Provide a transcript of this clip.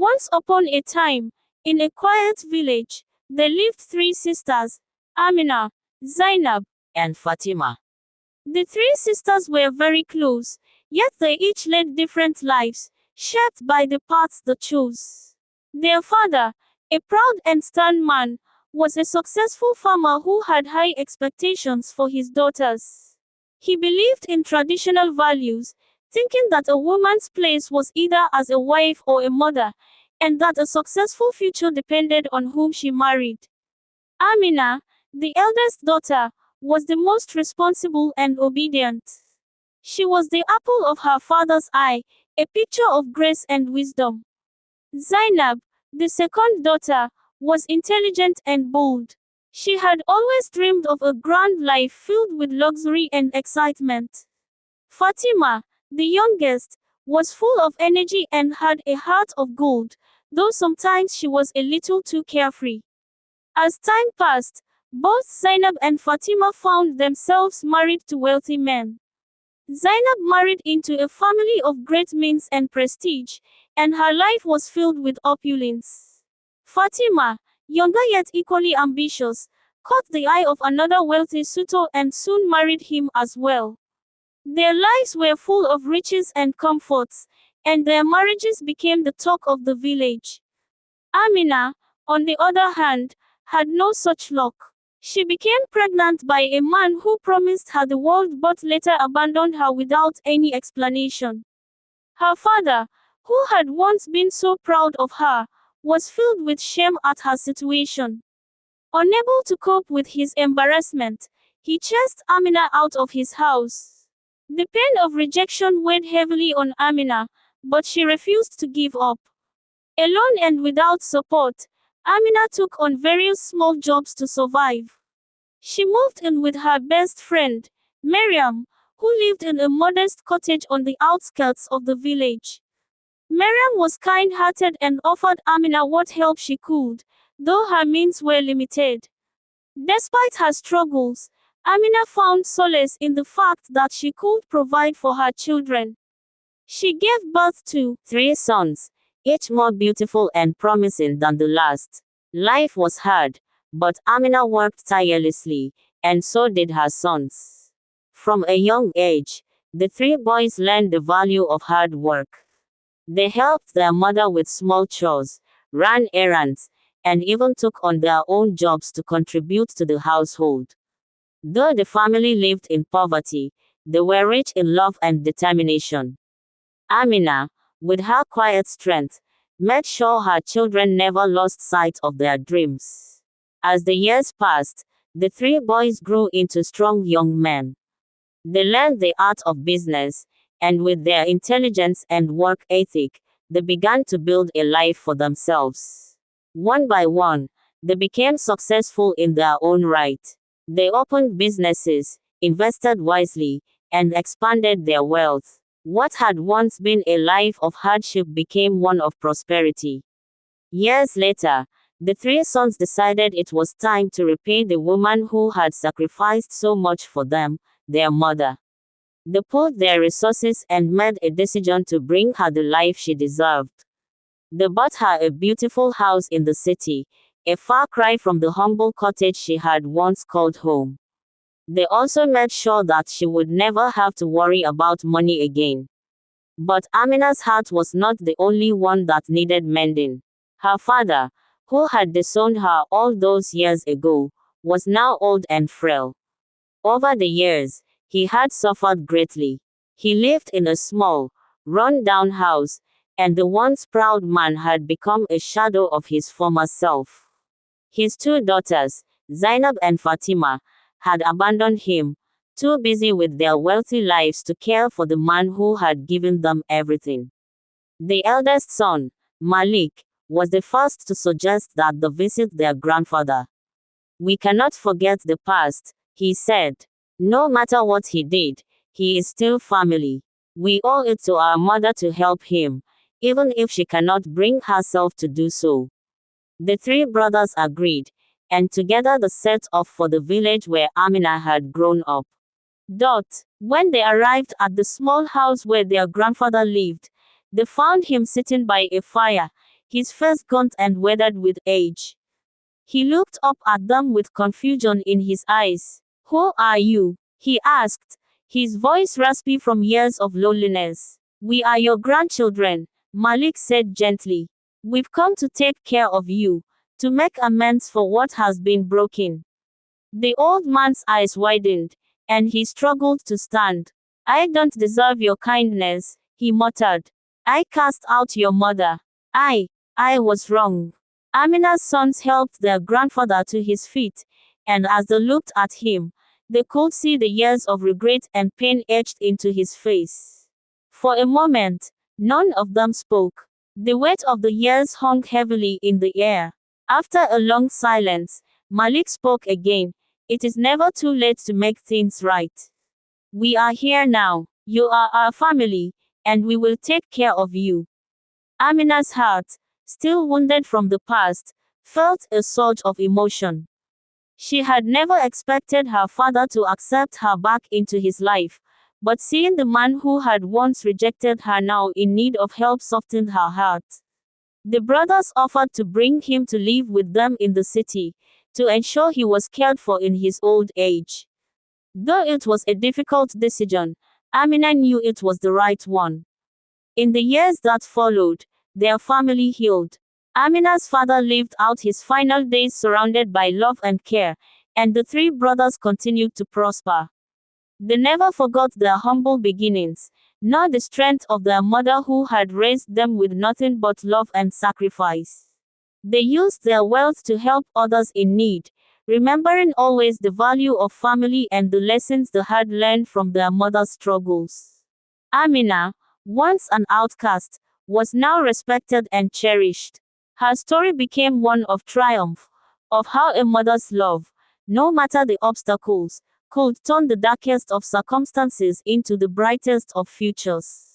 Once upon a time, in a quiet village, there lived three sisters, Amina, Zainab, and Fatima. The three sisters were very close, yet they each led different lives, shaped by the paths they chose. Their father, a proud and stern man, was a successful farmer who had high expectations for his daughters. He believed in traditional values, thinking that a woman's place was either as a wife or a mother, and that a successful future depended on whom she married. Amina, the eldest daughter, was the most responsible and obedient. She was the apple of her father's eye, a picture of grace and wisdom. Zainab, the second daughter, was intelligent and bold. She had always dreamed of a grand life filled with luxury and excitement. Fatima, the youngest, was full of energy and had a heart of gold, though sometimes she was a little too carefree. As time passed, both Zainab and Fatima found themselves married to wealthy men. Zainab married into a family of great means and prestige, and her life was filled with opulence. Fatima, younger yet equally ambitious, caught the eye of another wealthy suitor and soon married him as well. Their lives were full of riches and comforts, and their marriages became the talk of the village. Amina, on the other hand, had no such luck. She became pregnant by a man who promised her the world but later abandoned her without any explanation. Her father, who had once been so proud of her, was filled with shame at her situation. Unable to cope with his embarrassment, he chased Amina out of his house. The pain of rejection weighed heavily on Amina, but she refused to give up. Alone and without support, Amina took on various small jobs to survive. She moved in with her best friend, Miriam, who lived in a modest cottage on the outskirts of the village. Miriam was kind-hearted and offered Amina what help she could, though her means were limited. Despite her struggles, Amina found solace in the fact that she could provide for her children. She gave birth to 3 sons, each more beautiful and promising than the last. Life was hard, but Amina worked tirelessly, and so did her sons. From a young age, the 3 boys learned the value of hard work. They helped their mother with small chores, ran errands, and even took on their own jobs to contribute to the household. Though the family lived in poverty, they were rich in love and determination. Amina, with her quiet strength, made sure her children never lost sight of their dreams. As the years passed, the 3 boys grew into strong young men. They learned the art of business, and with their intelligence and work ethic, they began to build a life for themselves. One by one, they became successful in their own right. They opened businesses, invested wisely, and expanded their wealth. What had once been a life of hardship became one of prosperity. Years later, the 3 sons decided it was time to repay the woman who had sacrificed so much for them, their mother. They pooled their resources and made a decision to bring her the life she deserved. They bought her a beautiful house in the city, a far cry from the humble cottage she had once called home. They also made sure that she would never have to worry about money again. But Amina's heart was not the only one that needed mending. Her father, who had disowned her all those years ago, was now old and frail. Over the years, he had suffered greatly. He lived in a small, run-down house, and the once proud man had become a shadow of his former self. His 2 daughters, Zainab and Fatima, had abandoned him, too busy with their wealthy lives to care for the man who had given them everything. The eldest son, Malik, was the first to suggest that they visit their grandfather. "We cannot forget the past," he said. "No matter what he did, he is still family. We owe it to our mother to help him, even if she cannot bring herself to do so." The 3 brothers agreed, and together they set off for the village where Amina had grown up. When they arrived at the small house where their grandfather lived, they found him sitting by a fire, his face gaunt and weathered with age. He looked up at them with confusion in his eyes. "Who are you?" he asked, his voice raspy from years of loneliness. "We are your grandchildren," Malik said gently. "We've come to take care of you, to make amends for what has been broken." The old man's eyes widened, and he struggled to stand. "I don't deserve your kindness," he muttered. "I cast out your mother. I was wrong." Amina's sons helped their grandfather to his feet, and as they looked at him, they could see the years of regret and pain etched into his face. For a moment, none of them spoke. The weight of the years hung heavily in the air. After a long silence, Malik spoke again. "It is never too late to make things right. We are here now. You are our family, and we will take care of you." Amina's heart, still wounded from the past, felt a surge of emotion. She had never expected her father to accept her back into his life, but seeing the man who had once rejected her now in need of help softened her heart. The brothers offered to bring him to live with them in the city, to ensure he was cared for in his old age. Though it was a difficult decision, Amina knew it was the right one. In the years that followed, their family healed. Amina's father lived out his final days surrounded by love and care, and the three brothers continued to prosper. They never forgot their humble beginnings, nor the strength of their mother who had raised them with nothing but love and sacrifice. They used their wealth to help others in need, remembering always the value of family and the lessons they had learned from their mother's struggles. Amina, once an outcast, was now respected and cherished. Her story became one of triumph, of how a mother's love, no matter the obstacles, could turn the darkest of circumstances into the brightest of futures.